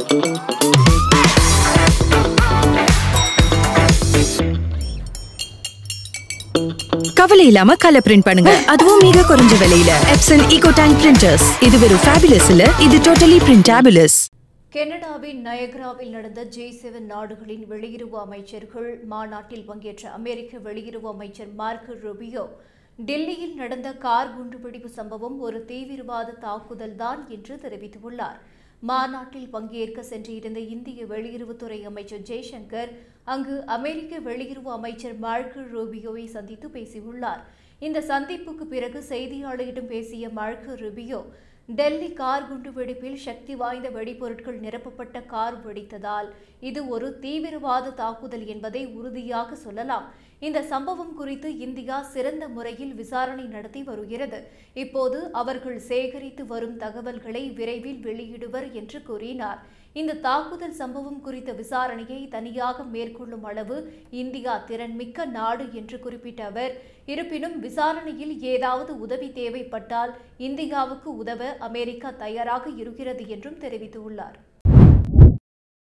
கவலை இல்லாம colour print பண்ணுங்க, அதுவும் மிக குறைஞ்ச விலையில. Epson EcoTank printers. இது வெறும் ஃபேபுலஸ் இல்ல, இது டோட்டலி பிரிண்டபிளஸ். கனடாவின் நயகராவில் நடந்த G7 நாடுகளின் வெளியுறவு அமைச்சர்கள் மாநாட்டில் பங்கேற்ற அமெரிக்க வெளியுறவு அமைச்சர் மார்க்கோ ரூபியோ, டெல்லியில் நடந்த கார் குண்டுவெடிப்பு சம்பவம் ஒரு தீவிரவாத தாக்குதல்தான் என்று தெரிவித்துள்ளார். மாநாட்டில் பங்கேற்க சென்றிருந்த இந்திய வெளியுறவுத்துறை அமைச்சர் ஜெய்சங்கர் அங்கு அமெரிக்க வெளியுறவு அமைச்சர் மார்க்கோ ரூபியோவை சந்தித்து பேசியுள்ளார். இந்த சந்திப்புக்கு பிறகு செய்தியாளர்களிடம் பேசிய மார்க்கோ ரூபியோ, டெல்லி கார் குண்டு வெடிப்பில் சக்தி வாய்ந்த வெடிபொருட்கள் நிரப்பப்பட்ட கார் வெடித்ததால் இது ஒரு தீவிரவாத தாக்குதல் என்பதை உறுதியாக சொல்லலாம். இந்த சம்பவம் குறித்து இந்தியா சிறந்த முறையில் விசாரணை நடத்தி வருகிறது. இப்போது அவர்கள் சேகரித்து வரும் தகவல்களை விரைவில் வெளியிடுவர் என்று கூறினார். இந்த தாக்குதல் சம்பவம் குறித்த விசாரணையை தனியாக மேற்கொள்ளும் அளவு இந்தியா திறன்மிக்க நாடு என்று குறிப்பிட்ட அவர், இருப்பினும் விசாரணையில் ஏதாவது உதவி தேவைப்பட்டால் இந்தியாவுக்கு உதவ அமெரிக்கா தயாராக இருக்கிறது என்றும் தெரிவித்துள்ளார்.